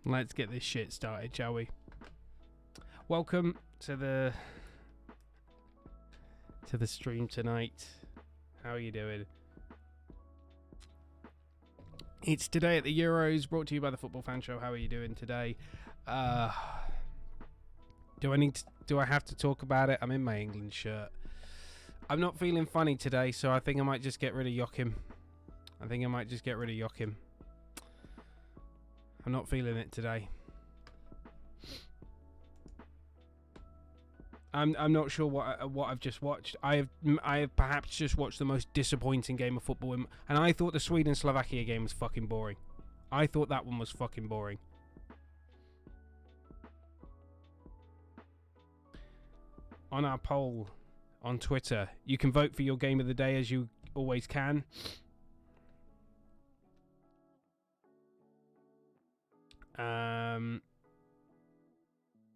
Let's get this shit started, shall we? Welcome to the stream tonight. How are you doing? It's Today at the Euros, brought to you by the Football Fan Show. How are you doing today? Do I have to talk about it? I'm in my England shirt. I'm not feeling funny today, so I think I might just get rid of Joachim. I'm not feeling it today. I'm not sure what I've just watched. I have perhaps just watched the most disappointing game of football, and I thought the Sweden-Slovakia game was fucking boring. I thought that one was fucking boring. On our poll on Twitter, you can vote for your game of the day as you always can.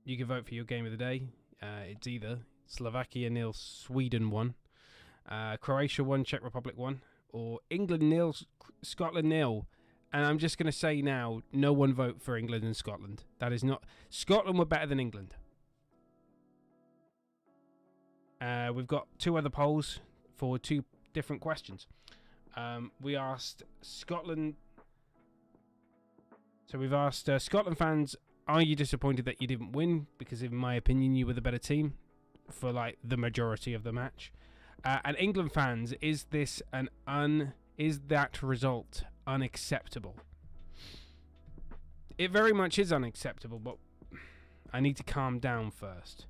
You can vote for your game of the day. It's either Slovakia 0, Sweden 1, Croatia 1, Czech Republic 1, or England 0, Scotland 0. And I'm just going to say now, no one vote for England and Scotland. That is not... Scotland were better than England. We've got two other polls for two different questions. We asked Scotland... So we've asked Scotland fans, are you disappointed that you didn't win? Because in my opinion, you were the better team for like the majority of the match. And England fans, is that result unacceptable? It very much is unacceptable, but I need to calm down first.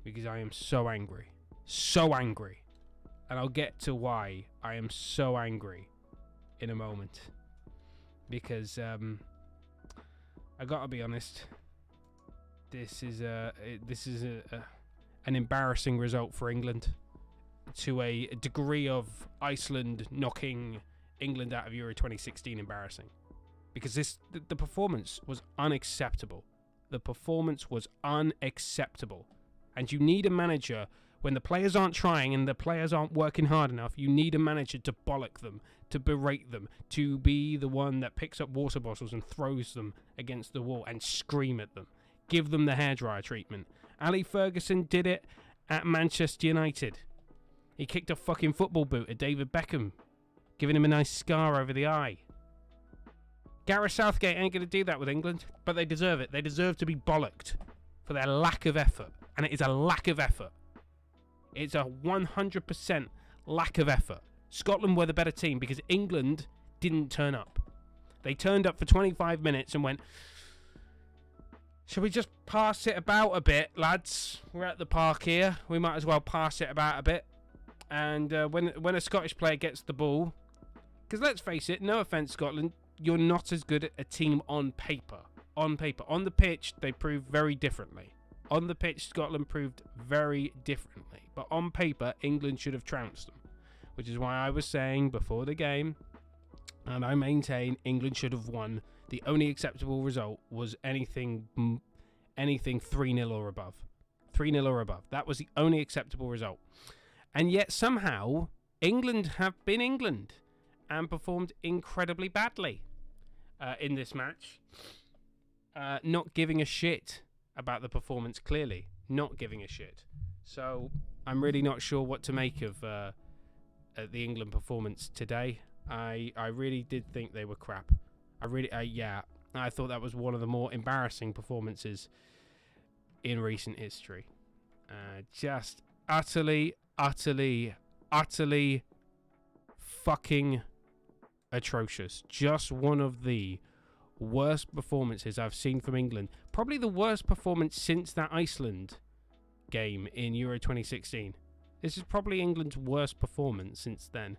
Because I am so angry. So angry. And I'll get to why I am so angry in a moment. Because, I gotta be honest. This is an embarrassing result for England. To a degree of Iceland knocking England out of Euro 2016 embarrassing. Because the performance was unacceptable. And you need a manager, when the players aren't trying and the players aren't working hard enough, you need a manager to bollock them, to berate them, to be the one that picks up water bottles and throws them against the wall and scream at them. Give them the hairdryer treatment. Ali Ferguson did it at Manchester United. He kicked a fucking football boot at David Beckham, giving him a nice scar over the eye. Gareth Southgate ain't going to do that with England, but they deserve it. They deserve to be bollocked for their lack of effort. And it is a lack of effort. It's a 100% lack of effort. Scotland were the better team because England didn't turn up. They turned up for 25 minutes and went, shall we just pass it about a bit, lads? We're at the park here. We might as well pass it about a bit. And when a Scottish player gets the ball, because let's face it, no offence, Scotland, you're not as good at a team on paper. On the pitch, they prove very differently. On the pitch, Scotland proved very differently. But on paper, England should have trounced them. Which is why I was saying before the game, and I maintain England should have won. The only acceptable result was anything 3-0 or above. 3-0 or above. That was the only acceptable result. And yet somehow, England have been England and performed incredibly badly in this match. Not giving a shit about the performance, clearly. Not giving a shit. So, I'm really not sure what to make of the England performance today. I really did think they were crap. I thought that was one of the more embarrassing performances in recent history. Just utterly fucking atrocious. Just one of the worst performances I've seen from England. Probably the worst performance since that Iceland game in Euro 2016. This is probably England's worst performance since then.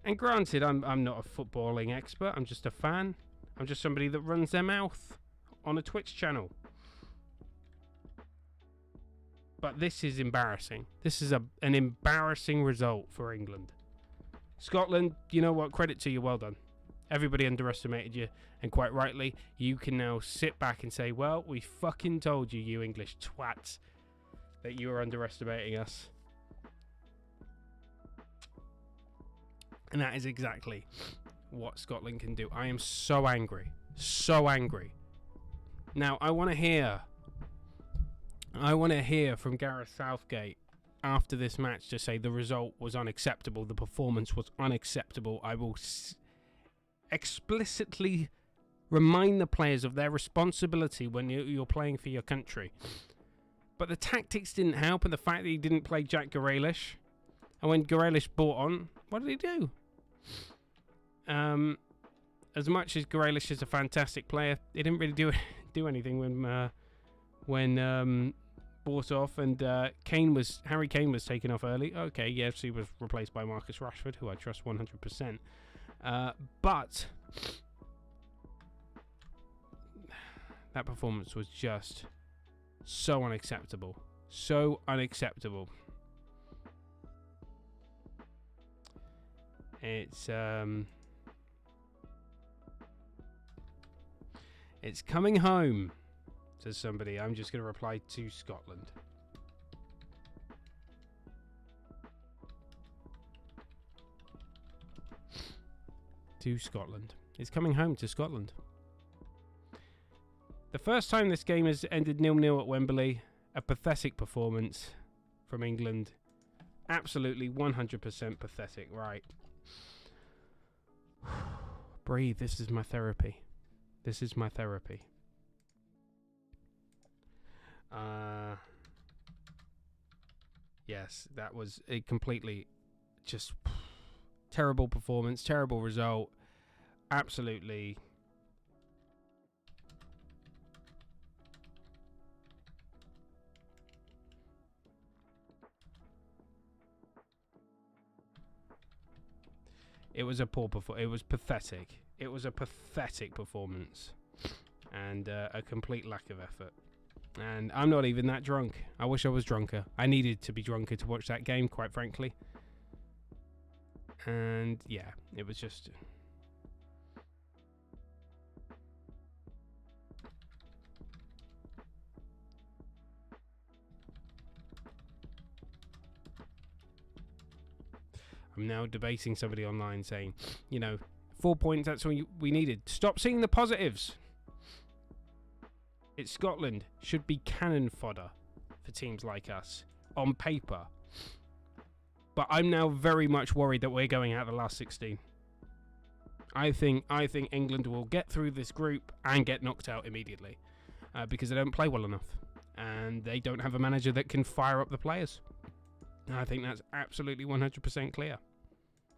And granted, I'm not a footballing expert. I'm just a fan. I'm just somebody that runs their mouth on a Twitch channel. But this is embarrassing. This is an embarrassing result for England. Scotland, you know what? Credit to you. Well done. Everybody underestimated you, and quite rightly, you can now sit back and say, well, we fucking told you, you English twats. that you are underestimating us. And that is exactly what Scotland can do. I am so angry. So angry. Now, I want to hear from Gareth Southgate after this match to say the result was unacceptable, the performance was unacceptable. I will explicitly remind the players of their responsibility when you're playing for your country. But the tactics didn't help, and the fact that he didn't play Jack Grealish. And when Grealish brought on, what did he do? As much as Grealish is a fantastic player, he didn't really do anything when brought off, and Harry Kane was taken off early. Okay, yes, he was replaced by Marcus Rashford, who I trust 100%. But that performance was just so unacceptable. So unacceptable. It's coming home, says somebody. I'm just going to reply to Scotland. To Scotland. It's coming home to Scotland. The first time this game has ended 0-0 at Wembley. A pathetic performance from England. Absolutely 100% pathetic. Right. Breathe. This is my therapy. This is my therapy. Yes, that was a completely just terrible performance, terrible result. Absolutely. It was a poor performance. It was pathetic. It was a pathetic performance. And a complete lack of effort. And I'm not even that drunk. I wish I was drunker. I needed to be drunker to watch that game, quite frankly. And yeah, it was just... I'm now debating somebody online saying, 4 points, that's all we needed. Stop seeing the positives. It's Scotland. Should be cannon fodder for teams like us on paper. But I'm now very much worried that we're going out the last 16. I think England will get through this group and get knocked out immediately because they don't play well enough and they don't have a manager that can fire up the players. I think that's absolutely 100% clear.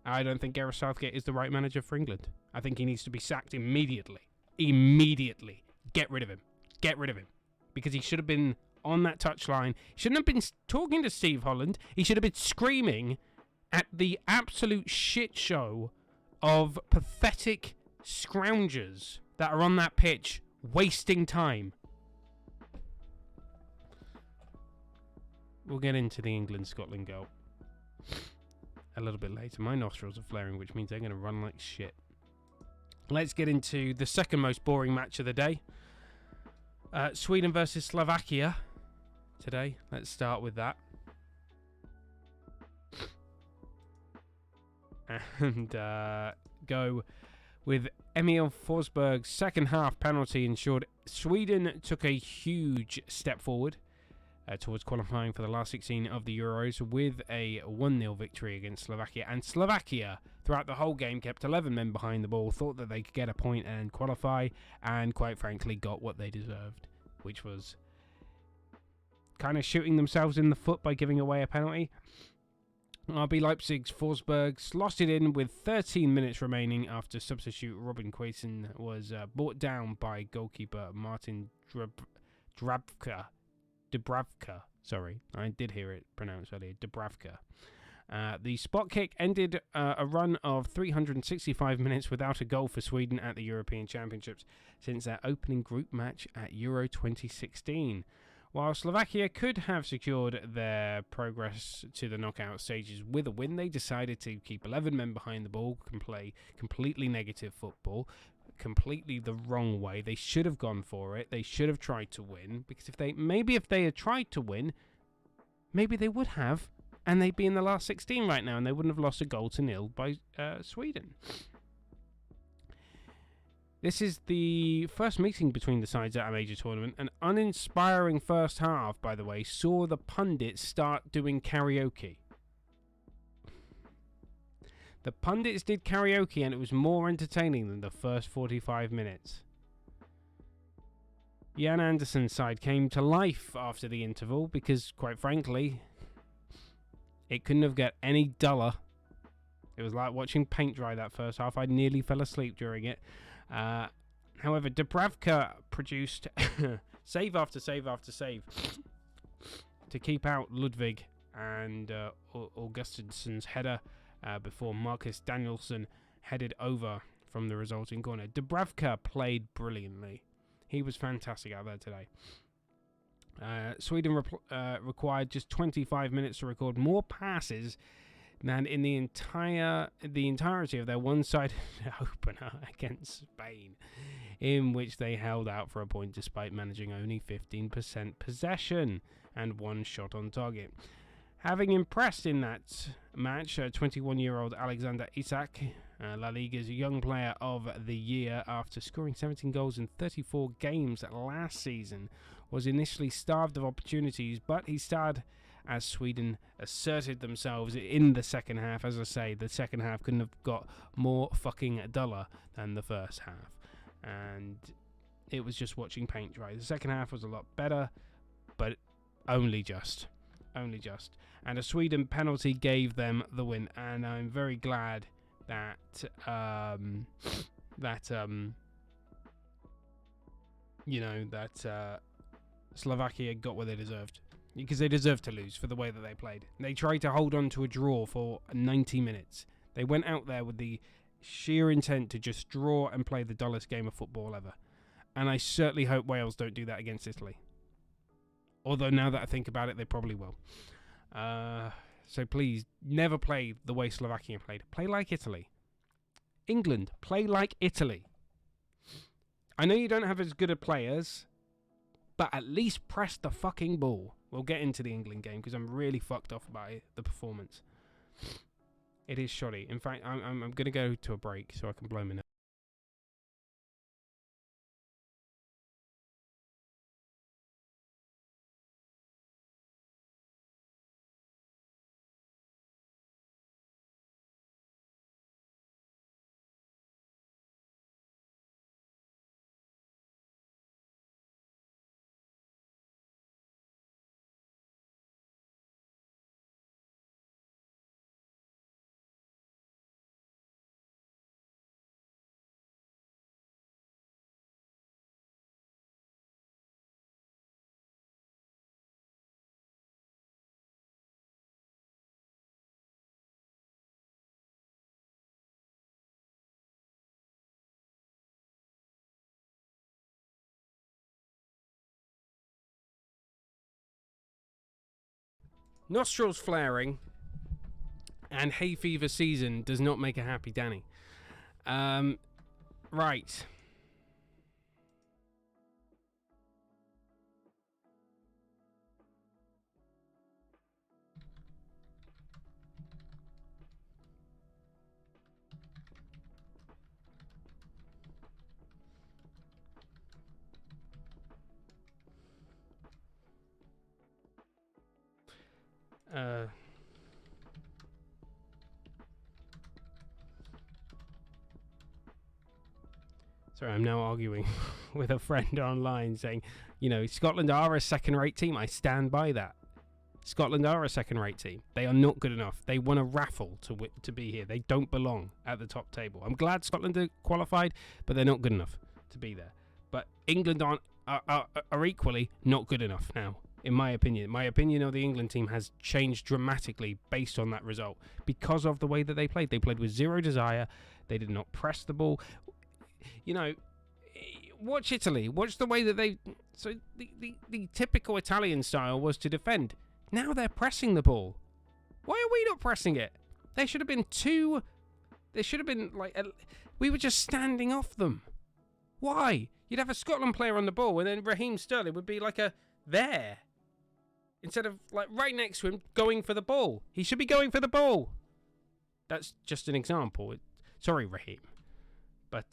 I don't think Gareth Southgate is the right manager for England. I think he needs to be sacked immediately. Immediately. Get rid of him. Get rid of him. Because he should have been on that touchline. He shouldn't have been talking to Steve Holland. He should have been screaming at the absolute shit show of pathetic scroungers that are on that pitch wasting time. We'll get into the England-Scotland goal a little bit later. My nostrils are flaring, which means they're going to run like shit. Let's get into the second most boring match of the day. Sweden versus Slovakia today. Let's start with that. And go with Emil Forsberg's second half penalty ensured Sweden took a huge step forward towards qualifying for the last 16 of the Euros with a 1-0 victory against Slovakia. And Slovakia, throughout the whole game, kept 11 men behind the ball, thought that they could get a point and qualify, and quite frankly got what they deserved, which was kind of shooting themselves in the foot by giving away a penalty. RB Leipzig's Forsberg slotted in with 13 minutes remaining after substitute Robin Quaison was brought down by goalkeeper Martin Dubravka. Sorry, I did hear it pronounced earlier. Dubravka. The spot kick ended a run of 365 minutes without a goal for Sweden at the European Championships since their opening group match at Euro 2016. While Slovakia could have secured their progress to the knockout stages with a win, they decided to keep 11 men behind the ball and play completely negative football, completely the wrong way. They should have gone for it. They should have tried to win, because if they had tried to win, maybe they would have, and they'd be in the last 16 right now, and they wouldn't have lost a goal to nil by Sweden. This is the first meeting between the sides at a major tournament. An uninspiring first half, by the way, saw the pundits start doing karaoke. The pundits did karaoke, and it was more entertaining than the first 45 minutes. Jan Andersson's side came to life after the interval because, quite frankly, it couldn't have got any duller. It was like watching paint dry that first half. I nearly fell asleep during it. However, Dubravka produced save after save after save to keep out Ludwig and Augustinsson's header before Marcus Danielsson headed over from the resulting corner. Dubravka played brilliantly. He was fantastic out there today. Sweden required just 25 minutes to record more passes than in the entirety of their one-sided opener against Spain, in which they held out for a point despite managing only 15% possession and one shot on target. Having impressed in that match, 21-year-old Alexander Isak, La Liga's Young Player of the Year, after scoring 17 goals in 34 games last season, was initially starved of opportunities, but he starred as Sweden asserted themselves in the second half. As I say, the second half couldn't have got more fucking duller than the first half. And it was just watching paint dry. The second half was a lot better, but only just. Only just. And a Sweden penalty gave them the win. And I'm very glad that Slovakia got what they deserved. Because they deserved to lose for the way that they played. They tried to hold on to a draw for 90 minutes. They went out there with the sheer intent to just draw and play the dullest game of football ever. And I certainly hope Wales don't do that against Italy. Although now that I think about it, they probably will. So please, never play the way Slovakia played. Play like Italy. England, play like Italy. I know you don't have as good a players, but at least press the fucking ball. We'll get into the England game because I'm really fucked off about the performance. It is shoddy. In fact, I'm going to go to a break so I can blow my nose. Nostrils flaring and hay fever season does not make a happy Danny. Right. Sorry, I'm now arguing with a friend online saying, you know, Scotland are a second-rate team. I stand by that. Scotland are a second-rate team. They are not good enough. They won a raffle to be here. They don't belong at the top table. I'm glad Scotland are qualified, but they're not good enough to be there. But England are equally not good enough now, in my opinion. My opinion of the England team has changed dramatically based on that result because of the way that they played. They played with zero desire. They did not press the ball. You know, watch Italy. Watch the way that they... So the typical Italian style was to defend. Now they're pressing the ball. Why are we not pressing it? There should have been two... There should have been, like... We were just standing off them. Why? You'd have a Scotland player on the ball and then Raheem Sterling would be like a... There. instead of like right next to him going for the ball. He should be going for the ball. That's just an example. Sorry, Raheem. But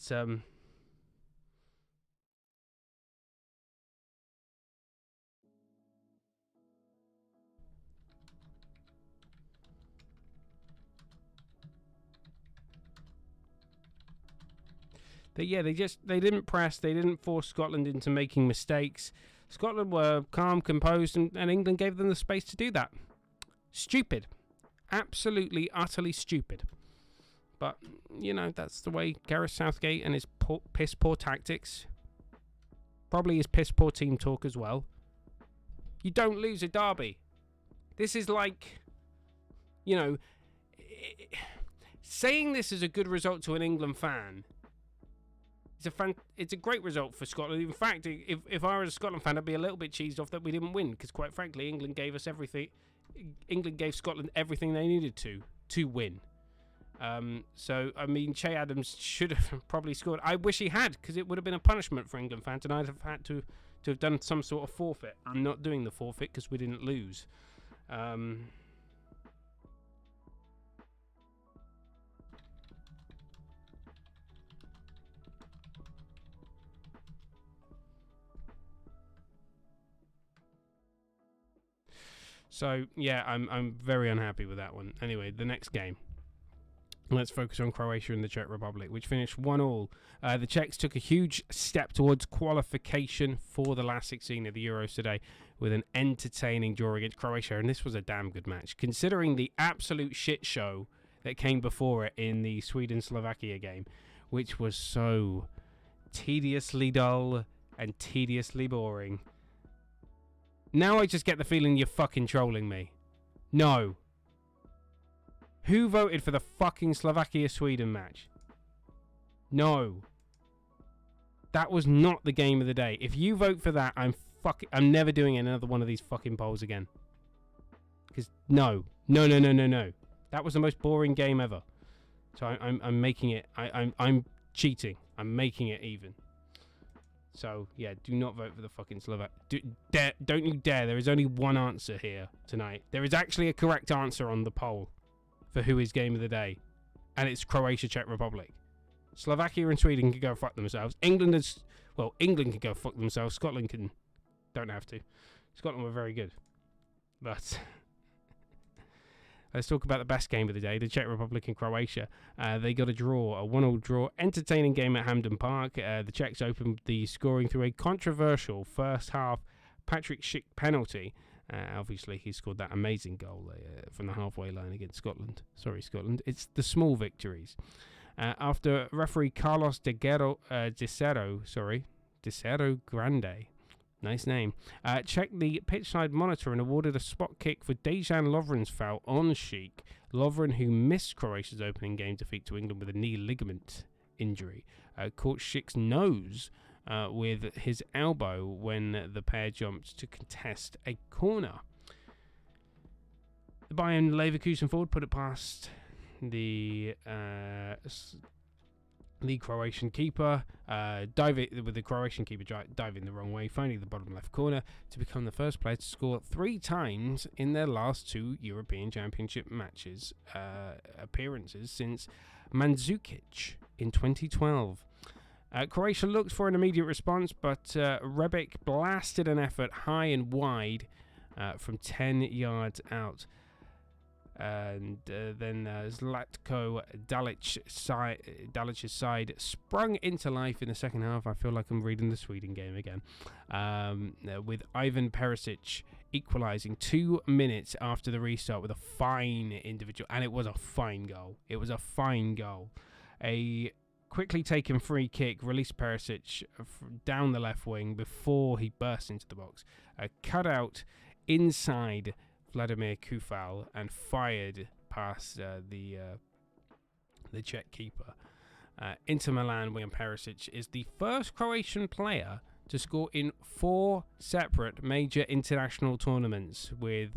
they didn't press. They didn't force Scotland into making mistakes. Scotland were calm, composed, and England gave them the space to do that. Stupid. Absolutely, utterly stupid. But, you know, that's the way Gareth Southgate and his piss poor tactics, probably his piss poor team talk as well. You don't lose a derby. This is like, you know, saying this is a good result to an England fan. It's a great result for Scotland. In fact, if I was a Scotland fan, I'd be a little bit cheesed off that we didn't win, because quite frankly, England gave us everything. England gave Scotland everything they needed to win. So, I mean, Che Adams should have probably scored. I wish he had, because it would have been a punishment for England fans, and I'd have had to have done some sort of forfeit. I'm not doing the forfeit because we didn't lose. So, yeah, I'm very unhappy with that one. Anyway, the next game. Let's focus on Croatia and the Czech Republic, which finished 1-1. The Czechs took a huge step towards qualification for the last 16 of the Euros today with an entertaining draw against Croatia, and this was a damn good match, considering the absolute shit show that came before it in the Sweden-Slovakia game, which was so tediously dull and tediously boring. Now I just get the feeling you're fucking trolling me. No. Who voted for the fucking Slovakia-Sweden match? No. That was not the game of the day. If you vote for that, I'm never doing another one of these fucking polls again. Because no. That was the most boring game ever. So I'm making it. I'm cheating. I'm making it even. So yeah, do not vote for the fucking Slovak. Don't you dare. There is only one answer here tonight. There is actually a correct answer on the poll for who is game of the day, and it's Croatia, Czech Republic. Slovakia and Sweden can go fuck themselves. England can go fuck themselves. Scotland don't have to. Scotland were very good, but let's talk about the best game of the day, the Czech Republic and Croatia. They got a draw, a 1-1 draw. Entertaining game at Hampden Park. The Czechs opened the scoring through a controversial first half Patrick Schick penalty. Obviously, he scored that amazing goal from the halfway line against Scotland. Sorry, Scotland. It's the small victories. After referee Carlos De Cero Grande, nice name, checked the pitchside monitor and awarded a spot kick for Dejan Lovren's foul on Schick. Lovren, who missed Croatia's opening game defeat to England with a knee ligament injury, caught Schick's nose with his elbow when the pair jumped to contest a corner. The Bayern Leverkusen forward put it past the Croatian keeper, diving the wrong way, finding the bottom left corner to become the first player to score 3 times in their last 2 European Championship matches appearances since Mandzukic in 2012. Croatia looked for an immediate response, but Rebic blasted an effort high and wide from 10 yards out. And then Zlatko Dalic's side sprung into life in the second half. I feel like I'm reading the Sweden game again. With Ivan Perisic equalising 2 minutes after the restart with a fine individual. And it was a fine goal. A quickly taken free kick released Perisic down the left wing before he burst into the box. Cut out inside Vladimir Kufal and fired past the Czech keeper. Inter Milan winger Perisic is the first Croatian player to score in 4 separate major international tournaments, with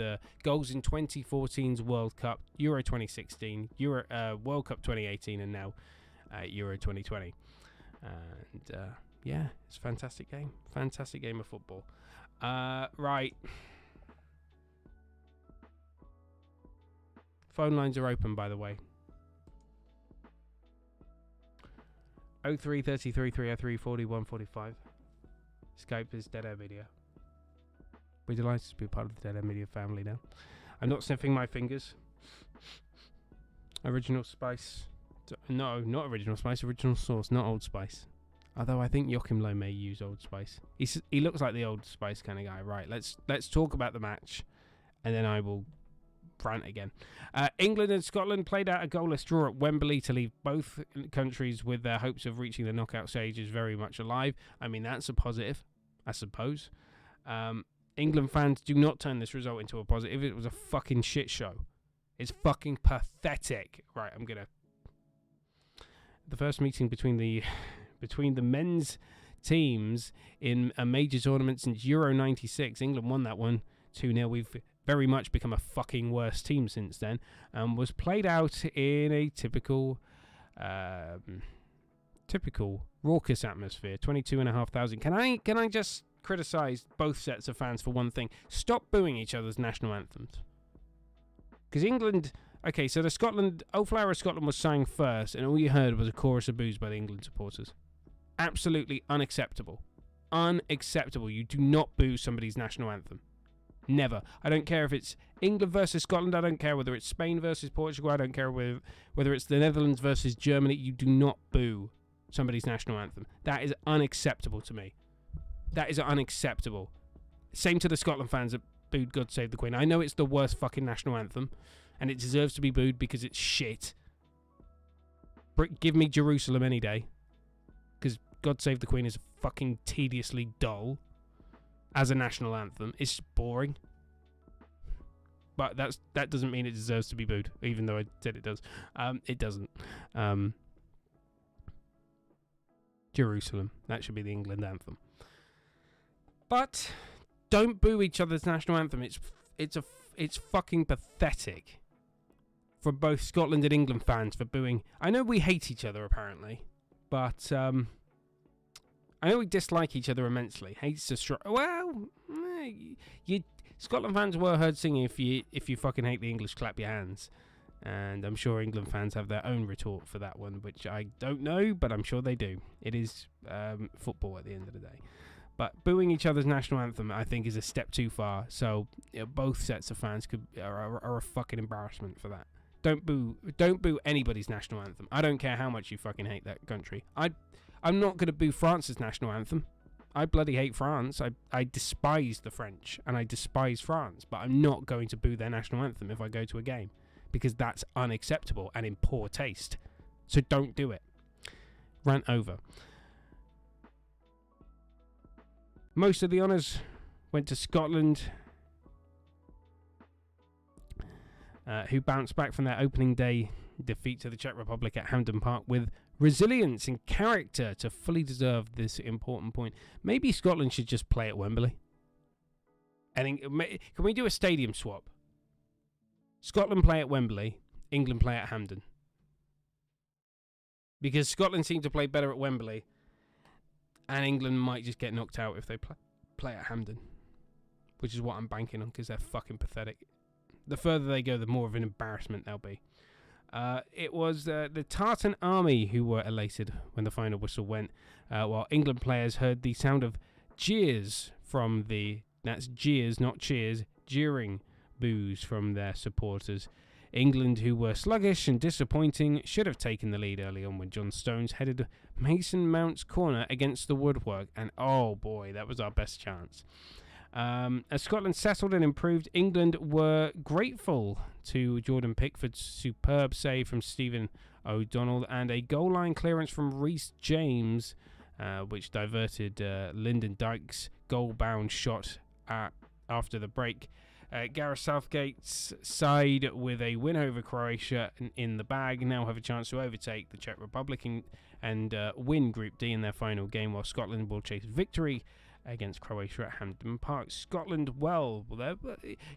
goals in 2014's World Cup, Euro 2016, World Cup 2018, and now Euro 2020. And yeah, it's a fantastic game of football. Right. Phone lines are open, by the way. 03 33 303 41 45. Skype is Dead Air Media. We're delighted to be part of the Dead Air Media family now. I'm not sniffing my fingers. Original Spice. No, not Original Spice. Original Source, not Old Spice. Although I think Joachim Low may use Old Spice. He looks like the Old Spice kind of guy. Right, let's talk about the match, and then I will rant again. England and Scotland played out a goalless draw at Wembley to leave both countries with their hopes of reaching the knockout stages very much alive. I mean, that's a positive, I suppose. England fans, do not turn this result into a positive. It was a fucking shit show. It's fucking pathetic. Right, the first meeting between the men's teams in a major tournament since Euro 96. England won that one 2-0. We've very much become a fucking worse team since then. Was played out in a typical raucous atmosphere. 22,500. Can I just criticise both sets of fans for one thing? Stop booing each other's national anthems. Because England... Okay, so O Flower of Scotland was sang first, and all you heard was a chorus of boos by the England supporters. Absolutely unacceptable. Unacceptable. You do not boo somebody's national anthem. Never. I don't care if it's England versus Scotland. I don't care whether it's Spain versus Portugal. I don't care whether it's the Netherlands versus Germany. You do not boo somebody's national anthem. That is unacceptable to me. That is unacceptable. Same to the Scotland fans that booed God Save the Queen. I know it's the worst fucking national anthem, and it deserves to be booed because it's shit. Give me Jerusalem any day, because God Save the Queen is fucking tediously dull as a national anthem. It's boring. But that doesn't mean it deserves to be booed, even though I said it does. It doesn't. Jerusalem. That should be the England anthem. But don't boo each other's national anthem. It's fucking pathetic for both Scotland and England fans for booing. I know we hate each other apparently, but I know we dislike each other immensely. Hate's a strong. Well, Scotland fans were heard singing if you fucking hate the English, clap your hands. And I'm sure England fans have their own retort for that one, which I don't know, but I'm sure they do. It is football at the end of the day. But booing each other's national anthem, I think, is a step too far. So both sets of fans are a fucking embarrassment for that. Don't boo anybody's national anthem. I don't care how much you fucking hate that country. I'm not going to boo France's national anthem. I bloody hate France. I despise the French and I despise France. But I'm not going to boo their national anthem if I go to a game, because that's unacceptable and in poor taste. So don't do it. Rant over. Most of the honours went to Scotland, who bounced back from their opening day defeat to the Czech Republic at Hampden Park with resilience and character to fully deserve this important point. Maybe Scotland should just play at Wembley. And can we do a stadium swap? Scotland play at Wembley, England play at Hampden. Because Scotland seem to play better at Wembley, and England might just get knocked out if they play at Hampden. Which is what I'm banking on, because they're fucking pathetic. The further they go, the more of an embarrassment they'll be. It was the Tartan Army who were elated when the final whistle went, while England players heard the sound of jeers from that's jeers, not cheers, jeering boos from their supporters. England, who were sluggish and disappointing, should have taken the lead early on when John Stones headed Mason Mount's corner against the woodwork, and oh boy, that was our best chance. As Scotland settled and improved, England were grateful to Jordan Pickford's superb save from Stephen O'Donnell and a goal line clearance from Reece James, which diverted Lyndon Dykes' goal-bound shot after the break. Gareth Southgate's side, with a win over Croatia in the bag, now have a chance to overtake the Czech Republic and win Group D in their final game, while Scotland will chase victory against Croatia at Hampden Park. Scotland,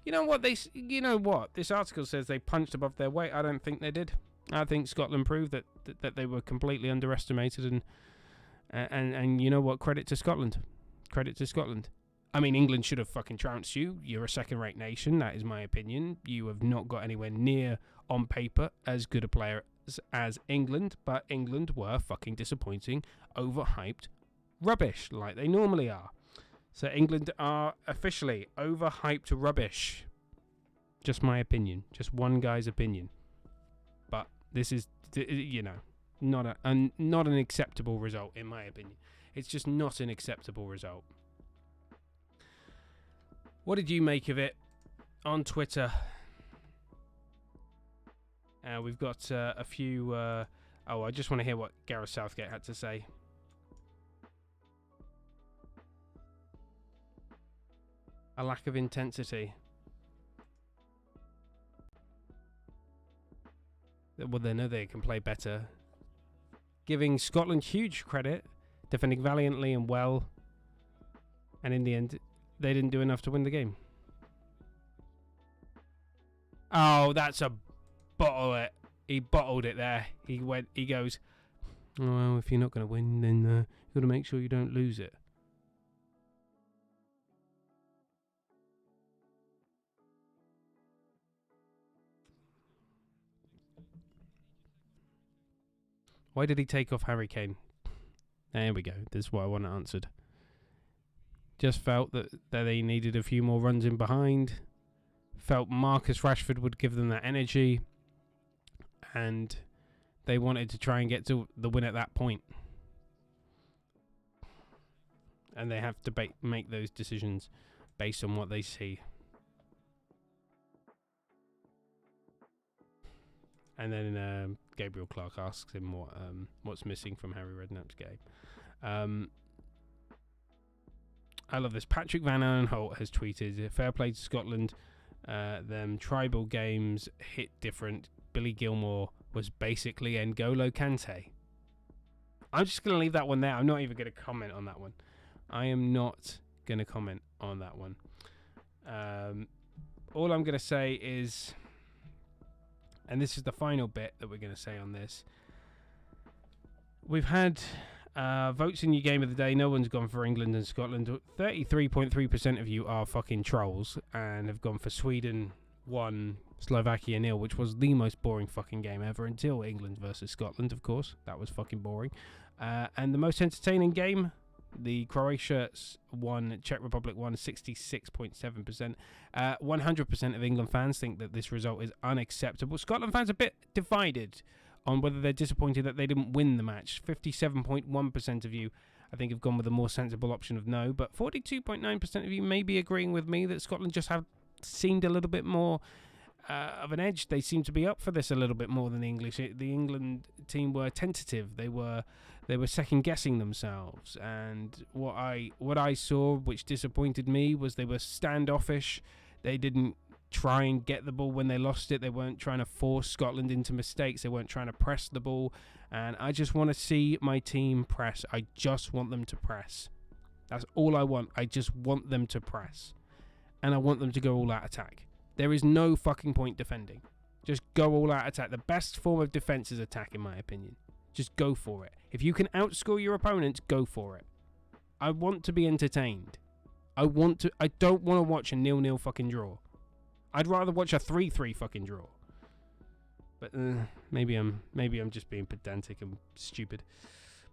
you know what? This article says they punched above their weight. I don't think they did. I think Scotland proved that they were completely underestimated, and you know what? Credit to Scotland. Credit to Scotland. I mean, England should have fucking trounced you. You're a second-rate nation. That is my opinion. You have not got anywhere near, on paper, as good a player as England. But England were fucking disappointing, overhyped rubbish, like they normally are. So England are officially overhyped rubbish. Just my opinion. Just one guy's opinion. But this is, you know, not an acceptable result, in my opinion. It's just not an acceptable result. What did you make of it on Twitter? We've got a few... I just want to hear what Gareth Southgate had to say. A lack of intensity. Well, they know they can play better. Giving Scotland huge credit, defending valiantly and well. And in the end, they didn't do enough to win the game. Oh, that's a bottle it. He bottled it there. He goes, oh, well, if you're not going to win, then you've got to make sure you don't lose it. Why did he take off Harry Kane? There we go. This is what I want answered. Just felt that they needed a few more runs in behind. Felt Marcus Rashford would give them that energy. And they wanted to try and get to the win at that point. And they have to make those decisions based on what they see. And then Gabriel Clark asks him what's missing from Harry Redknapp's game. I love this. Patrick Van Aanholt has tweeted, fair play to Scotland. Them tribal games hit different. Billy Gilmore was basically N'Golo Kante. I'm just going to leave that one there. I'm not even going to comment on that one. I am not going to comment on that one. All I'm going to say is... And this is the final bit that we're going to say on this. We've had votes in your game of the day. No one's gone for England and Scotland. 33.3% of you are fucking trolls and have gone for Sweden 1, Slovakia 0, which was the most boring fucking game ever until England versus Scotland, of course. That was fucking boring. And the most entertaining game, the Croatia 1, Czech Republic 1, 66.7%. 100% of England fans think that this result is unacceptable. Scotland fans are a bit divided on whether they're disappointed that they didn't win the match. 57.1% of you, I think, have gone with a more sensible option of no, but 42.9% of you may be agreeing with me that Scotland just have seemed a little bit more of an edge. They seem to be up for this a little bit more than the English. The England team were tentative. They were second guessing themselves, and what I saw, which disappointed me, was they were standoffish. They didn't try and get the ball when they lost it. They weren't trying to force Scotland into mistakes. They weren't trying to press the ball, and I just want to see my team press. I just want them to press. That's all I want. I just want them to press, and I want them to go all out attack. There is no fucking point defending. Just go all out attack. The best form of defense is attack, in my opinion. Just go for it. If you can outscore your opponents, go for it. I want to be entertained. I don't want to watch a 0-0 fucking draw. I'd rather watch a 3-3 fucking draw. But maybe I'm just being pedantic and stupid.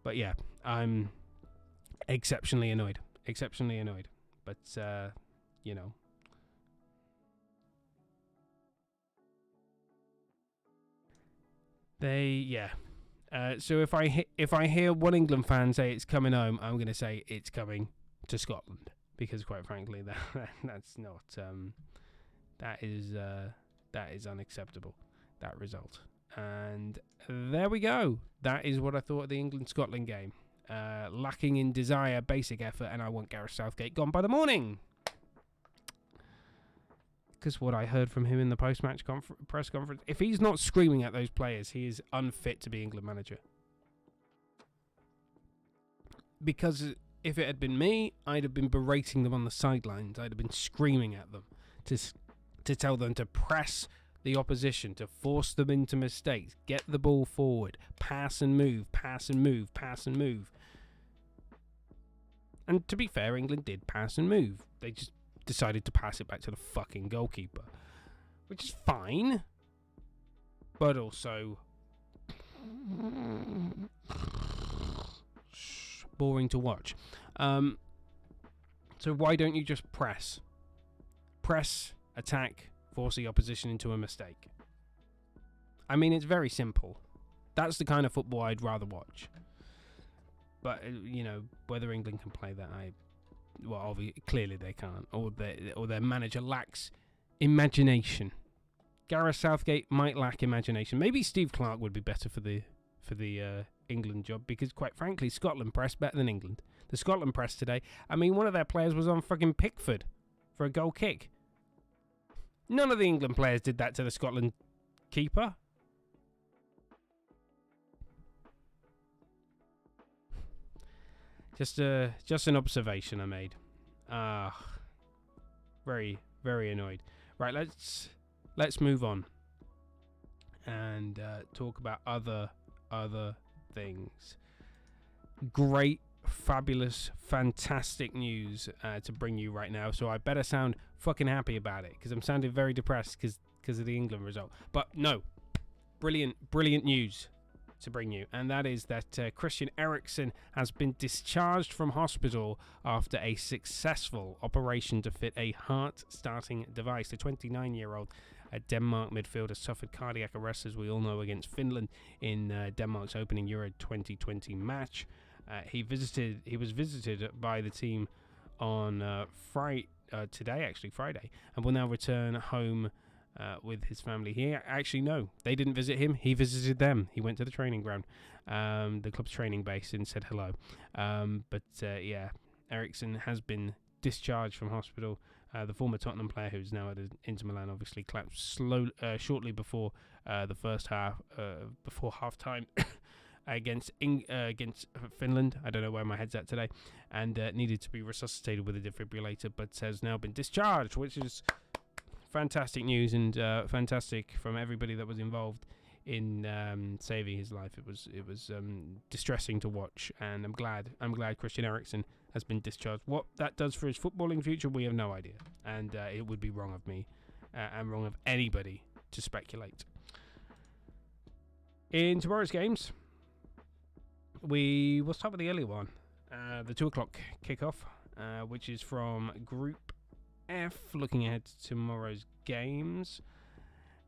But yeah, I'm exceptionally annoyed. Exceptionally annoyed. But you know. So if I hear one England fan say it's coming home, I'm going to say it's coming to Scotland, because quite frankly that's not that is unacceptable, that result. And there we go. That is what I thought of the England-Scotland game. Lacking in desire, basic effort, and I want Gareth Southgate gone by the morning. Because what I heard from him in the post-match press conference, if he's not screaming at those players, he is unfit to be England manager. Because if it had been me, I'd have been berating them on the sidelines. I'd have been screaming at them to tell them to press the opposition, to force them into mistakes, get the ball forward, pass and move, pass and move, pass and move. And to be fair, England did pass and move. They just decided to pass it back to the fucking goalkeeper, which is fine, but also boring to watch. So why don't you just press, attack, force the opposition into a mistake? I mean, it's very simple. That's the kind of football I'd rather watch. But whether England can play that, clearly they can't, or their manager lacks imagination. Gareth Southgate might lack imagination. Maybe Steve Clarke would be better for the England job, because quite frankly, Scotland press better than England. The Scotland press today, I mean, one of their players was on fucking Pickford for a goal kick. None of the England players did that to the Scotland keeper. Just an observation I made. Very, very annoyed. Right, let's move on and talk about other things. Great, fabulous, fantastic news to bring you right now. So I better sound fucking happy about it, because I'm sounding very depressed because of the England result. But no, brilliant news to bring you, and that is that Christian Eriksen has been discharged from hospital after a successful operation to fit a heart-starting device. The 29-year-old Denmark midfielder suffered cardiac arrest, as we all know, against Finland in Denmark's opening Euro 2020 match. He was visited by the team on Friday, and will now return home with his family here. Actually, no, they didn't visit him. He visited them. He went to the training ground, the club's training base, and said hello. But Eriksen has been discharged from hospital. The former Tottenham player, who's now at Inter Milan, obviously collapsed shortly before the first half, before half time. Against Finland. I don't know where my head's at today, and needed to be resuscitated with a defibrillator, but has now been discharged, which is fantastic news, and fantastic from everybody that was involved in saving his life. It was distressing to watch, and I'm glad Christian Eriksen has been discharged. What that does for his footballing future, we have no idea, and it would be wrong of me and wrong of anybody to speculate. In tomorrow's games, we will start with the early one, the 2:00 kickoff, which is from Group F. Looking ahead to tomorrow's games,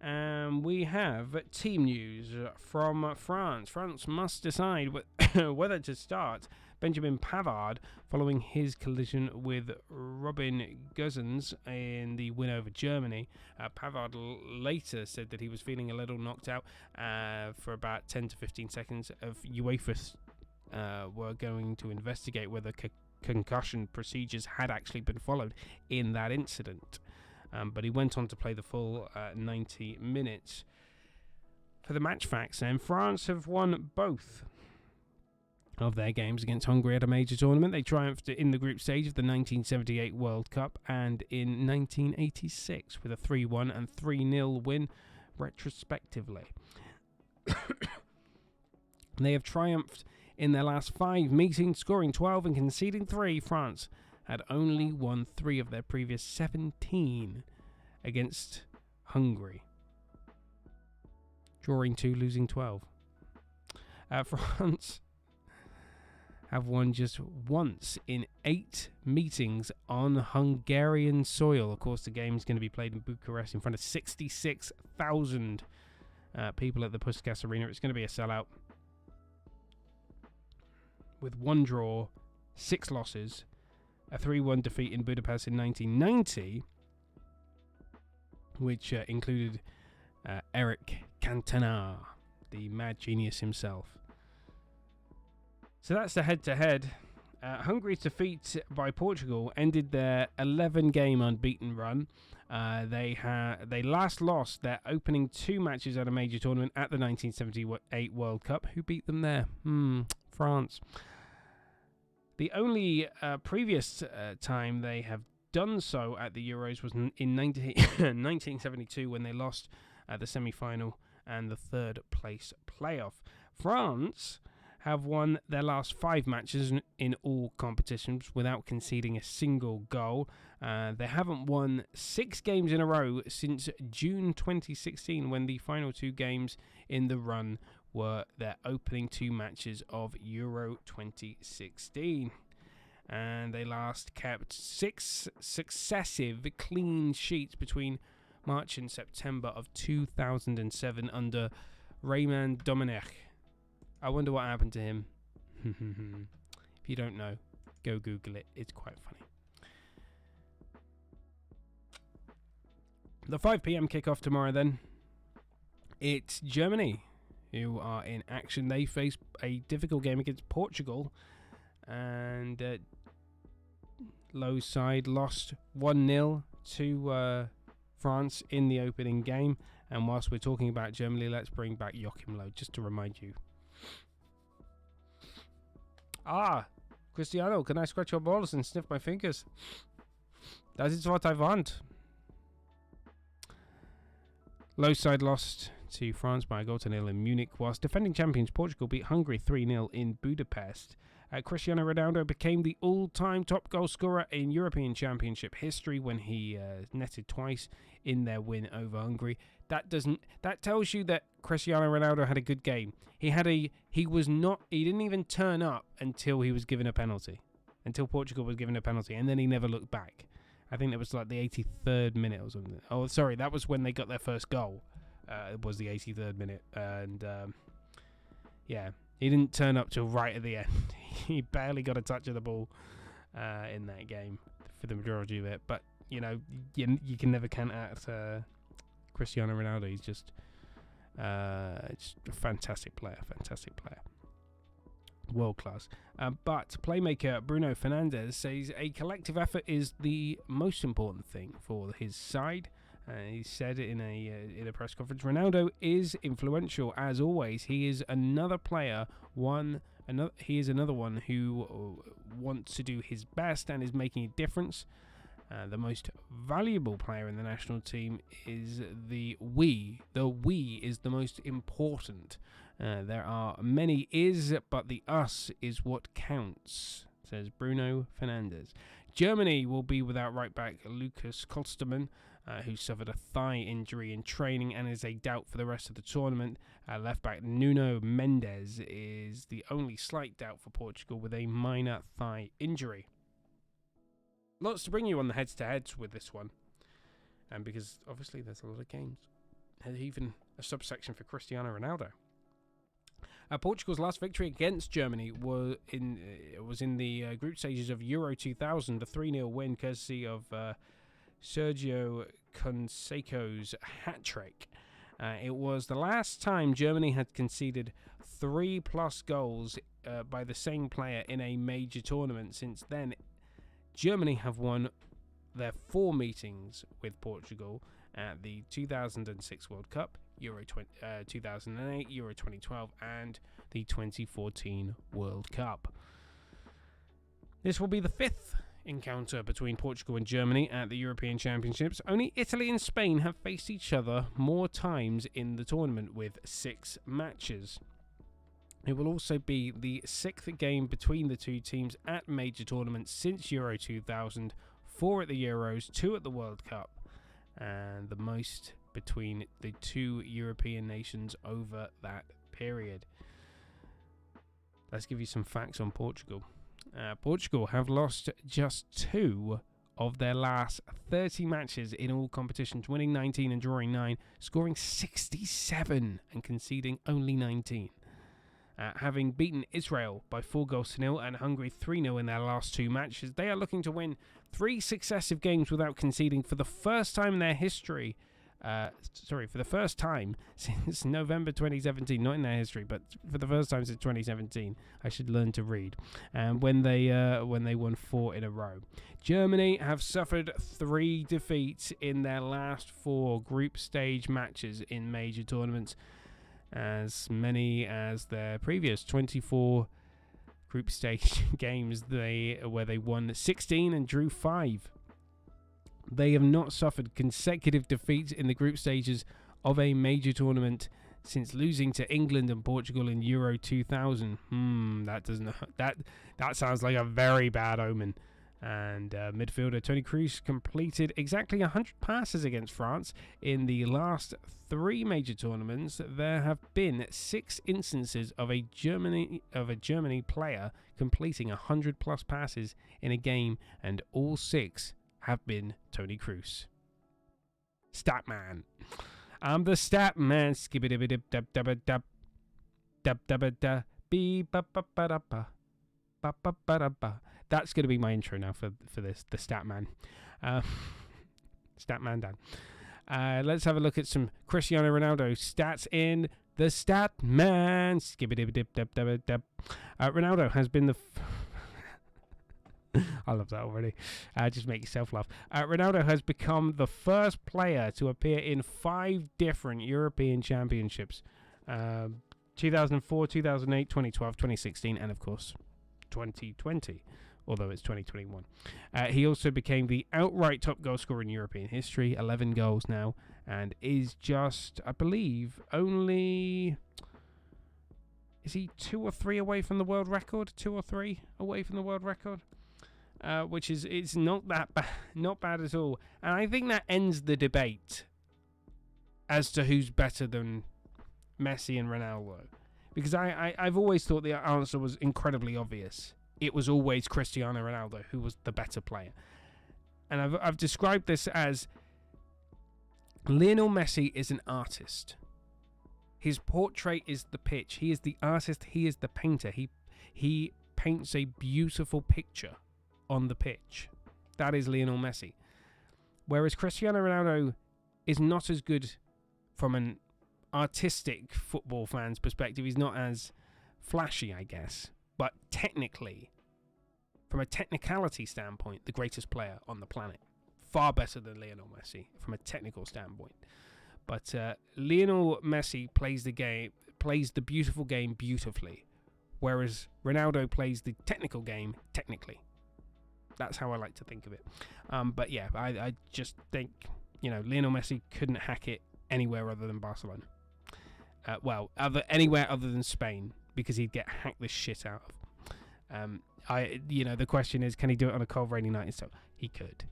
we have team news from France. France must decide whether to start Benjamin Pavard following his collision with Robin Gosens in the win over Germany. Pavard later said that he was feeling a little knocked out for about 10 to 15 seconds. UEFA were going to investigate whether concussion procedures had actually been followed in that incident. But he went on to play the full 90 minutes. For the match facts, then, France have won both of their games against Hungary at a major tournament. They triumphed in the group stage of the 1978 World Cup and in 1986 with a 3-1 and 3-0 win retrospectively. They have triumphed in their last 5 meetings, scoring 12 and conceding 3. France had only won 3 of their previous 17 against Hungary, drawing 2, losing 12. France have won just once in 8 meetings on Hungarian soil. Of course, the game is going to be played in Bucharest in front of 66,000 people at the Puskás Arena. It's going to be a sellout, with 1 draw, 6 losses, a 3-1 defeat in Budapest in 1990, which included Eric Cantona, the mad genius himself. So that's the head-to-head. Hungary's defeat by Portugal ended their 11-game unbeaten run. They last lost their opening 2 matches at a major tournament at the 1978 World Cup. Who beat them there? France. The only previous time they have done so at the Euros was in 1972, when they lost the semi-final and the 3rd place playoff. France have won their last 5 matches in all competitions without conceding a single goal. They haven't won 6 games in a row since June 2016, when the final 2 games in the run were their opening 2 matches of Euro 2016. And they last kept 6 successive clean sheets between March and September of 2007 under Raymond Domenech. I wonder what happened to him. If you don't know, go Google it. It's quite funny. The 5 p.m. kickoff tomorrow then. It's Germany who are in action. They face a difficult game against Portugal. And Lowe's side lost 1-0 to France in the opening game. And whilst we're talking about Germany, let's bring back Joachim Low just to remind you. Cristiano, can I scratch your balls and sniff my fingers? That is what I want. Low side lost to France by a 0-0 in Munich, whilst defending champions Portugal beat Hungary 3-0 in Budapest. Cristiano Ronaldo became the all-time top goal scorer in European Championship history when he netted twice in their win over Hungary. That tells you that Cristiano Ronaldo had a good game. He didn't even turn up until he was given a penalty. Until Portugal was given a penalty, and then he never looked back. I think that was like the 83rd minute or something. Oh, sorry, that was when they got their first goal. It was the 83rd minute, and yeah, he didn't turn up till right at the end. He barely got a touch of the ball in that game for the majority of it. But you know, you can never count out Cristiano Ronaldo. He's just a fantastic player, world class. But playmaker Bruno Fernandes says a collective effort is the most important thing for his side. He said in a press conference, Ronaldo is influential as always. He is another player, he is another one who wants to do his best and is making a difference. The most valuable player in the national team is the we. The we is the most important. There are many is, but the us is what counts, says Bruno Fernandes. Germany will be without right back Lucas Klostermann, who suffered a thigh injury in training and is a doubt for the rest of the tournament. Left back Nuno Mendes is the only slight doubt for Portugal with a minor thigh injury. Lots to bring you on the heads-to-heads with this one. And because obviously there's a lot of games. There's even a subsection for Cristiano Ronaldo. Portugal's last victory against Germany was in the group stages of Euro 2000, a 3-0 win courtesy of Sergio Canseco's hat-trick. It was the last time Germany had conceded 3+ goals by the same player in a major tournament. Since then, Germany have won their 4 meetings with Portugal at the 2006 World Cup, Euro 2008, Euro 2012, and the 2014 World Cup. This will be the 5th encounter between Portugal and Germany at the European Championships. Only Italy and Spain have faced each other more times in the tournament with 6 matches. It will also be the 6th game between the two teams at major tournaments since Euro 2000, 4 at the Euros, 2 at the World Cup, and the most between the 2 European nations over that period. Let's give you some facts on Portugal. Portugal have lost just 2 of their last 30 matches in all competitions, winning 19 and drawing 9, scoring 67 and conceding only 19. Having beaten Israel by 4-0 and Hungary 3-0 in their last 2 matches, they are looking to win 3 successive games without conceding for the first time in their history. For the first time since November 2017, not in their history, but for the first time since 2017. I should learn to read. When they won 4 in a row. Germany have suffered 3 defeats in their last 4 group stage matches in major tournaments, as many as their previous 24 group stage games where they won 16 and drew 5. They have not suffered consecutive defeats in the group stages of a major tournament since losing to England and Portugal in Euro 2000. That sounds like a very bad omen. And midfielder Toni Kroos completed exactly 100 passes against France in the last 3 major tournaments. There have been 6 instances of a Germany player completing 100 plus passes in a game, and all 6 have been Toni Kroos. Statman. I'm the stat man. That's going to be my intro now for this, the stat man. Stat man Dan. Let's have a look at some Cristiano Ronaldo stats in the stat man. Ronaldo has been the I love that already. Just make yourself laugh. Ronaldo has become the first player to appear in 5 different European Championships. 2004, 2008, 2012, 2016, and of course 2020, although it's 2021. He also became the outright top goal scorer in European history, 11 goals now, and is just, I believe, only... Is he 2 or 3 away from the world record? 2 or 3 away from the world record? Which is, it's not that not bad at all. And I think that ends the debate as to who's better than Messi and Ronaldo. Because I've always thought the answer was incredibly obvious. It was always Cristiano Ronaldo who was the better player. And I've described this as Lionel Messi is an artist. His portrait is the pitch. He is the artist. He is the painter. He paints a beautiful picture on the pitch. That is Lionel Messi. Whereas Cristiano Ronaldo is not as good from an artistic football fan's perspective. He's not as flashy, I guess. But technically, from a technicality standpoint, the greatest player on the planet. Far better than Lionel Messi from a technical standpoint. But Lionel Messi plays the beautiful game beautifully, whereas Ronaldo plays the technical game technically. That's how I like to think of it. But yeah, I just think, Lionel Messi couldn't hack it anywhere other than Barcelona. Anywhere other than Spain, because he'd get hacked the shit out of. The question is, can he do it on a cold, rainy night? So he could.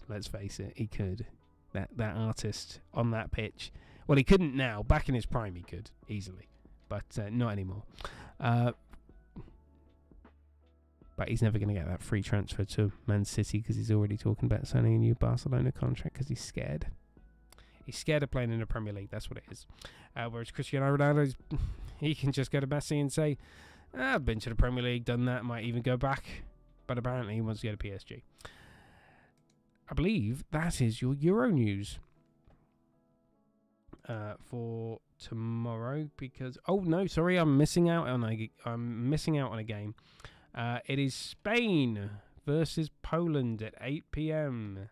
Let's face it, he could. That artist on that pitch. Well, he couldn't now. Back in his prime, he could easily, but not anymore. But he's never going to get that free transfer to Man City because he's already talking about signing a new Barcelona contract because he's scared. He's scared of playing in the Premier League. That's what it is. Whereas Cristiano Ronaldo, he can just go to Messi and say, I've been to the Premier League, done that, might even go back. But apparently he wants to go to PSG. I believe that is your Euro news for tomorrow. Because I'm missing out on a game. It is Spain versus Poland at 8 p.m.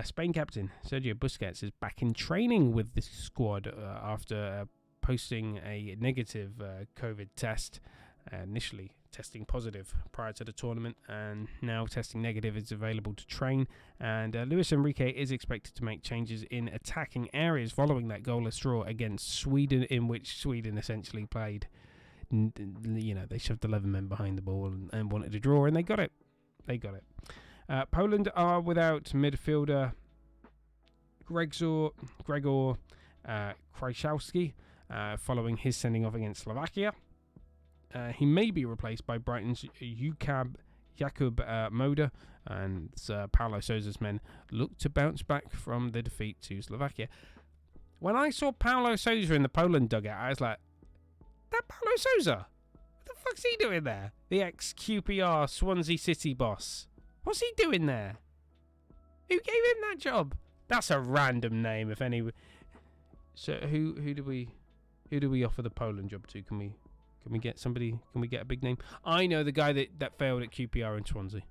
Spain captain Sergio Busquets is back in training with this squad after posting a negative COVID test. Initially testing positive prior to the tournament, and now testing negative. Is available to train. And Luis Enrique is expected to make changes in attacking areas following that goalless draw against Sweden, in which Sweden essentially played. They shoved 11 men behind the ball and wanted to draw, and they got it. Poland are without midfielder Gregor Krychowski following his sending off against Slovakia. He may be replaced by Brighton's Jakub Moder, and Paulo Sousa's men look to bounce back from the defeat to Slovakia. When I saw Paulo Sousa in the Poland dugout, I was like, that Paulo Sousa? What the fuck's he doing there? The ex-QPR Swansea City boss. What's he doing there? Who gave him that job? That's a random name, if any. So who do we offer the Poland job to? Can we get somebody? Can we get a big name? I know the guy that failed at QPR in Swansea.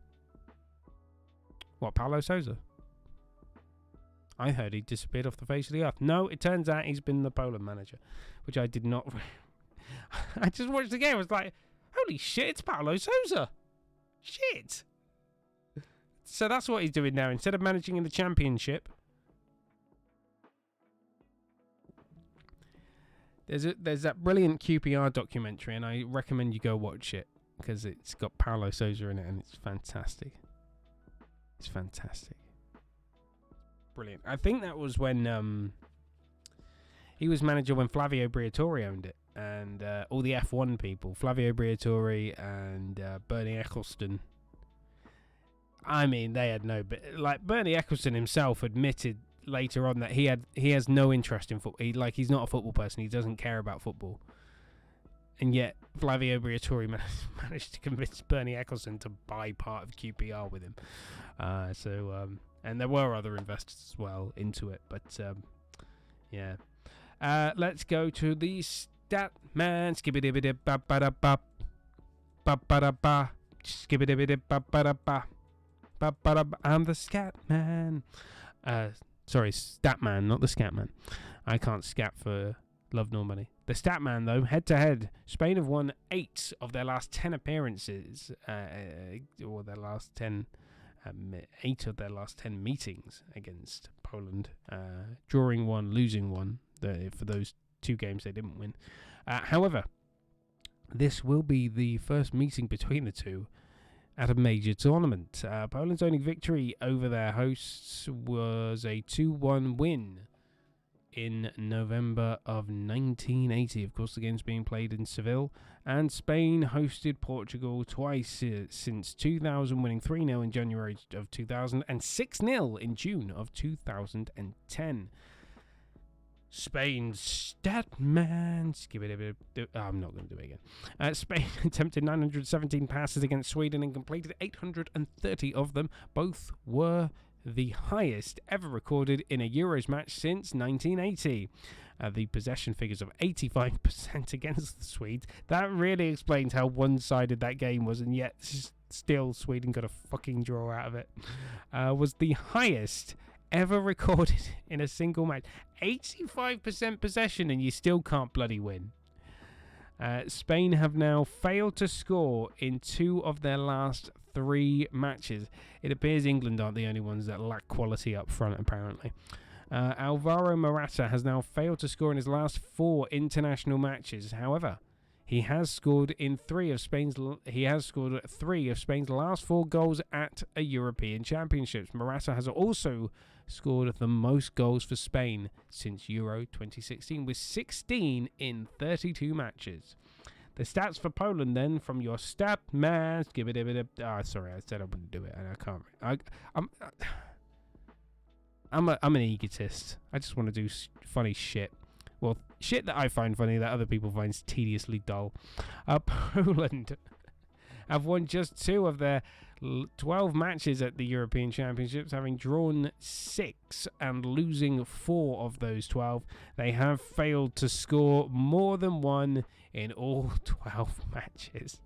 What, Paulo Sousa? I heard he disappeared off the face of the earth. No, it turns out he's been the Poland manager, which I did not. I just watched the game. I was like, holy shit, it's Paulo Sousa. Shit. So that's what he's doing now. Instead of managing in the Championship, There's that brilliant QPR documentary, and I recommend you go watch it because it's got Paulo Sousa in it, and it's fantastic. It's fantastic. Brilliant. I think that was when he was manager when Flavio Briatore owned it, and all the F1 people, Flavio Briatore and Bernie Ecclestone. I mean, they had no, but like Bernie Ecclestone himself admitted later on that he has no interest in football. He's not a football person. He doesn't care about football. And yet Flavio Briatore managed to convince Bernie Ecclestone to buy part of QPR with him. And there were other investors as well into it. But yeah, let's go to the stat man. Skibidi-bidi-ba-ba-da-ba. Ba-ba-da-ba. Skibidi-bidi-ba-ba-da-ba. I'm the scat man. Sorry, stat man, not the scat man. I can't scat for love nor money. The stat man, though, head to head, Spain have won 8 of their last 10 appearances, or their last 10, 8 of their last 10 meetings against Poland, drawing 1, losing 1. For those 2 games they didn't win. However, this will be the first meeting between the two at a major tournament. Poland's only victory over their hosts was a 2-1 win in November of 1980. Of course, the game's being played in Seville. And Spain hosted Portugal twice since 2000, winning 3-0 in January of 2000 and 6-0 in June of 2010. Spain's stat man. I'm not going to do it again. Spain attempted 917 passes against Sweden and completed 830 of them. Both were the highest ever recorded in a Euros match since 1980. The possession figures of 85% against the Swedes. That really explains how one-sided that game was, and yet still Sweden got a fucking draw out of it. Was the highest ever recorded in a single match. 85% possession, and you still can't bloody win. Spain have now failed to score in 2 of their last 3 matches. It appears England aren't the only ones that lack quality up front, apparently. Alvaro Morata has now failed to score in his last 4 international matches. However, he has scored in 3 of Spain's. He has scored 3 of Spain's last 4 goals at a European Championships. Morata has also scored the most goals for Spain since Euro 2016, with 16 in 32 matches. The stats for Poland, then, from your stat man. Sorry, I said I wouldn't do it, and I can't. I'm an egotist. I just want to do funny shit. Well, shit that I find funny that other people find tediously dull. Poland have won just 2 of their 12 matches at the European Championships, having drawn 6 and losing 4 of those 12. They have failed to score more than 1 in all 12 matches.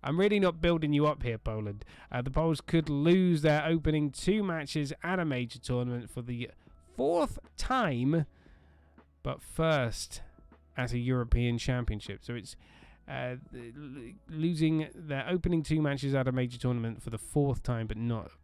I'm really not building you up here, Poland. The Poles could lose their opening 2 matches at a major tournament for the 4th time, but first at a European Championship. So it's losing their opening 2 matches at a major tournament for the 4th time,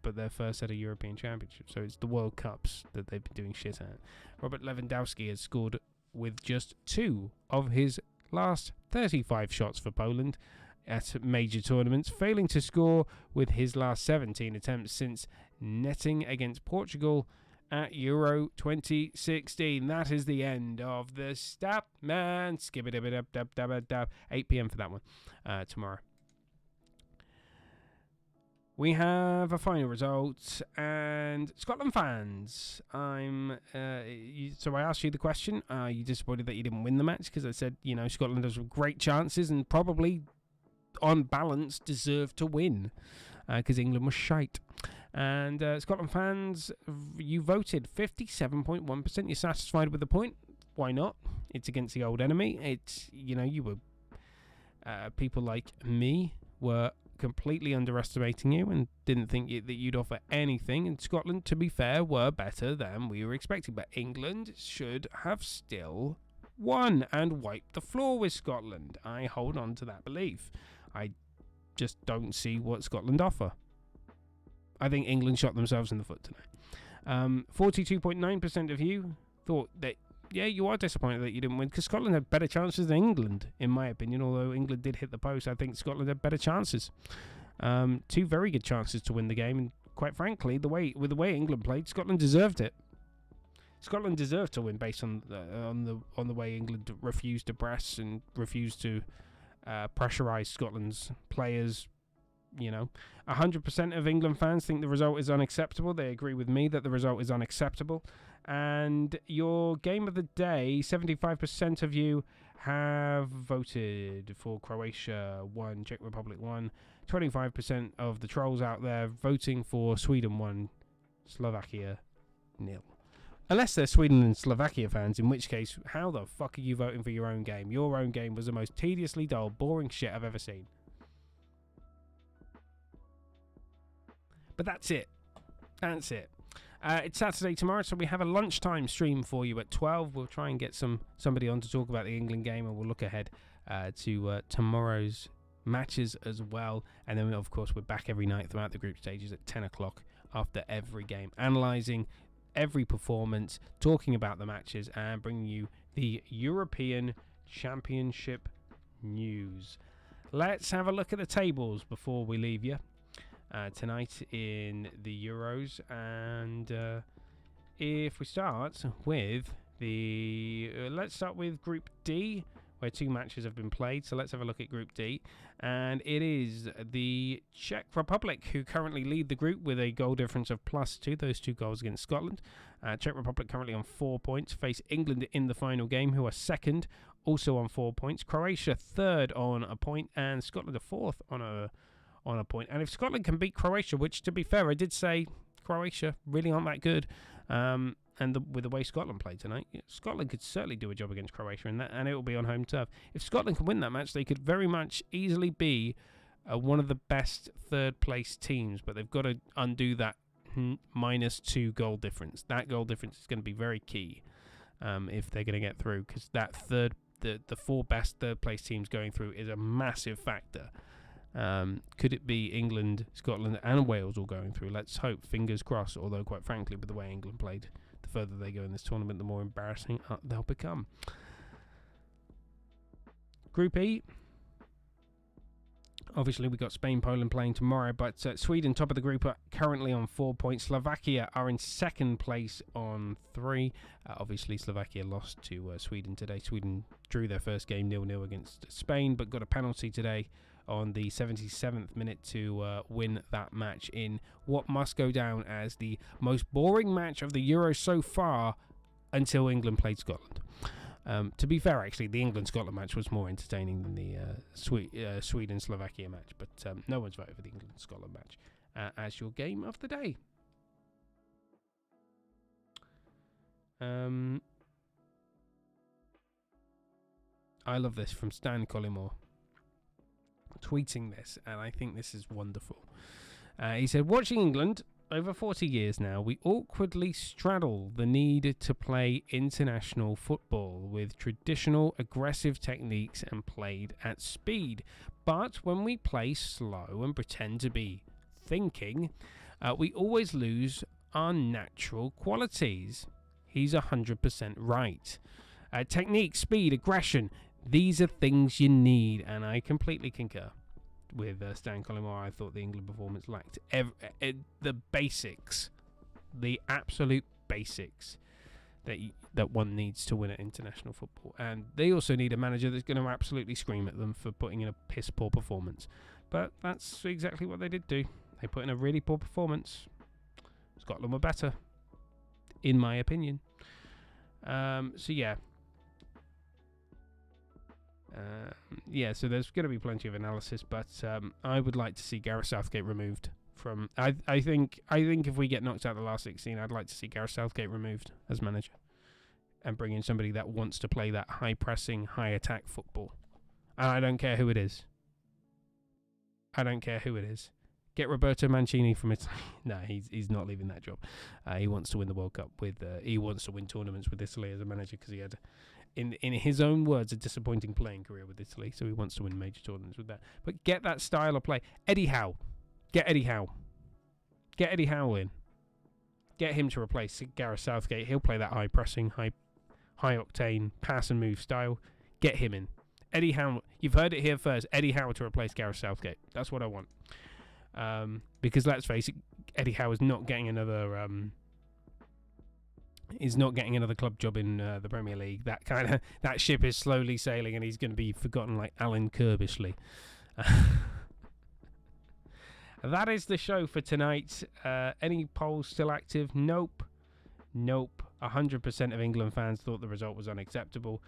but their first at a European Championship. So it's the World Cups that they've been doing shit at. Robert Lewandowski has scored with just 2 of his last 35 shots for Poland at major tournaments, failing to score with his last 17 attempts since netting against Portugal at Euro 2016. That is the end of the stat man. 8 p.m. for that one tomorrow. We have a final result, and Scotland fans, so I asked you the question, are you disappointed that you didn't win the match? Because I said, Scotland has great chances and probably, on balance, deserved to win, because England was shite. And Scotland fans, you voted 57.1%. You're satisfied with the point? Why not? It's against the old enemy. It's, you were, people like me were completely underestimating you and didn't think that you'd offer anything. And Scotland, to be fair, were better than we were expecting. But England should have still won and wiped the floor with Scotland. I hold on to that belief. I just don't see what Scotland offer. I think England shot themselves in the foot tonight. 42.9% of you thought that yeah, you are disappointed that you didn't win because Scotland had better chances than England, in my opinion. Although England did hit the post, I think Scotland had better chances. Two very good chances to win the game, and quite frankly, the way England played, Scotland deserved it. Scotland deserved to win based on the way England refused to press and refused to pressurise Scotland's players. 100% of England fans think the result is unacceptable. They agree with me that the result is unacceptable. And your game of the day, 75% of you have voted for Croatia 1, Czech Republic 1. 25% of the trolls out there voting for Sweden 1, Slovakia 0. Unless they're Sweden and Slovakia fans, in which case, how the fuck are you voting for your own game? Your own game was the most tediously dull, boring shit I've ever seen. But that's it. That's it. It's Saturday tomorrow, so we have a lunchtime stream for you at 12. We'll try and get somebody on to talk about the England game, and we'll look ahead to tomorrow's matches as well. And then, of course, we're back every night throughout the group stages at 10 o'clock after every game, analysing every performance, talking about the matches, and bringing you the European Championship news. Let's have a look at the tables before we leave you tonight in the Euros. And if we start with let's start with Group D, where 2 matches have been played. So let's have a look at Group D. And it is the Czech Republic who currently lead the group with a goal difference of +2. Those 2 goals against Scotland. Czech Republic currently on 4 points. Face England in the final game, who are second, also on 4 points. Croatia third on a point. And Scotland are fourth on a point. And if Scotland can beat Croatia, which, to be fair, I did say Croatia really aren't that good, with the way Scotland played tonight, Scotland could certainly do a job against Croatia, and it will be on home turf. If Scotland can win that match, they could very much easily be one of the best third-place teams, but they've got to undo that -2 goal difference. That goal difference is going to be very key if they're going to get through, because that the 4 best third-place teams going through is a massive factor. Could it be England, Scotland, and Wales all going through? Let's hope, fingers crossed, although quite frankly, with the way England played, the further they go in this tournament, the more embarrassing they'll become. Group E, obviously we've got Spain, Poland playing tomorrow, but Sweden, top of the group, are currently on 4 points. Slovakia are in second place on 3. Obviously Slovakia lost to Sweden today. Sweden drew their first game 0-0 against Spain, but got a penalty today on the 77th minute to win that match in what must go down as the most boring match of the Euro so far until England played Scotland. To be fair, actually, the England-Scotland match was more entertaining than the Sweden-Slovakia match, but no one's voted for the England-Scotland match as your game of the day. I love this from Stan Collymore, tweeting this, and I think this is wonderful. He said, watching England over 40 years now, we awkwardly straddle the need to play international football with traditional aggressive techniques and played at speed. But when we play slow and pretend to be thinking, we always lose our natural qualities. He's 100% right. Technique, speed, aggression, these are things you need, and I completely concur with Stan Collymore. I thought the England performance lacked the basics, the absolute basics that one needs to win at international football. And they also need a manager that's going to absolutely scream at them for putting in a piss poor performance. But that's exactly what they did do. They put in a really poor performance. Scotland were better, in my opinion. So yeah. So there's going to be plenty of analysis, but I would like to see Gareth Southgate removed from. I think if we get knocked out the last 16, I'd like to see Gareth Southgate removed as manager, and bring in somebody that wants to play that high pressing, high attack football. And I don't care who it is. Get Roberto Mancini from Italy. No, he's not leaving that job. He wants to win the World Cup he wants to win tournaments with Italy as a manager, because he had, in his own words, a disappointing playing career with Italy, so he wants to win major tournaments with that. But get that style of play. Eddie Howe. Get Eddie Howe in. Get him to replace Gareth Southgate. He'll play that high pressing, high high octane pass and move style. Get him in. Eddie Howe, you've heard it here first. Eddie Howe to replace Gareth Southgate. That's what I want. Because let's face it, Eddie Howe is not getting another club job in the Premier League. That ship is slowly sailing, and he's going to be forgotten like Alan Kirbishley. That is the show for tonight. Any polls still active? Nope. 100% of England fans thought the result was unacceptable.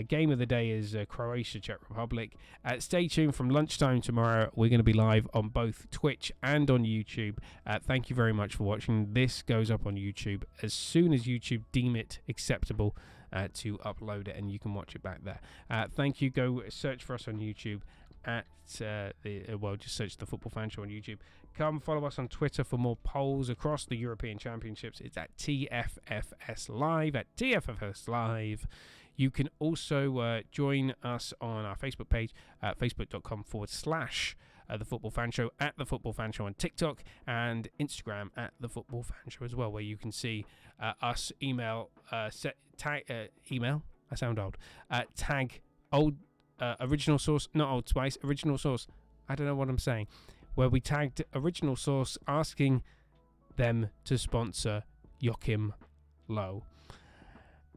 Game of the day is Croatia, Czech Republic. Stay tuned from lunchtime tomorrow. We're going to be live on both Twitch and on YouTube. Thank you very much for watching. This goes up on YouTube as soon as YouTube deem it acceptable to upload it, and you can watch it back there. Thank you. Go search for us on YouTube at just search the Football Fan Show on YouTube. Come follow us on Twitter for more polls across the European Championships. It's at TFFS Live, at TFFS Live. You can also join us on our Facebook page at facebook.com/The Football Fan Show, at The Football Fan Show on TikTok, and Instagram at The Football Fan Show as well, where you can see us email. I sound old. Tag old original source, not Old Spice, original source. I don't know what I'm saying. Where we tagged original source asking them to sponsor Joachim Low.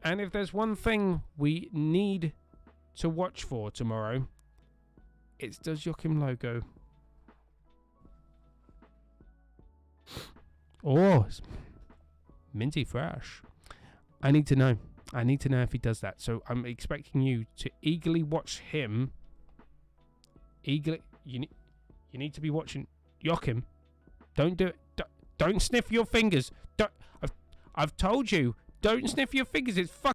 And if there's one thing we need to watch for tomorrow, it's does Joachim Low go? Oh, it's minty fresh. I need to know. I need to know if he does that. So I'm expecting you to eagerly watch him. You need to be watching Joachim. Don't do it. Don't sniff your fingers. I've told you. Don't sniff your fingers. It's fucking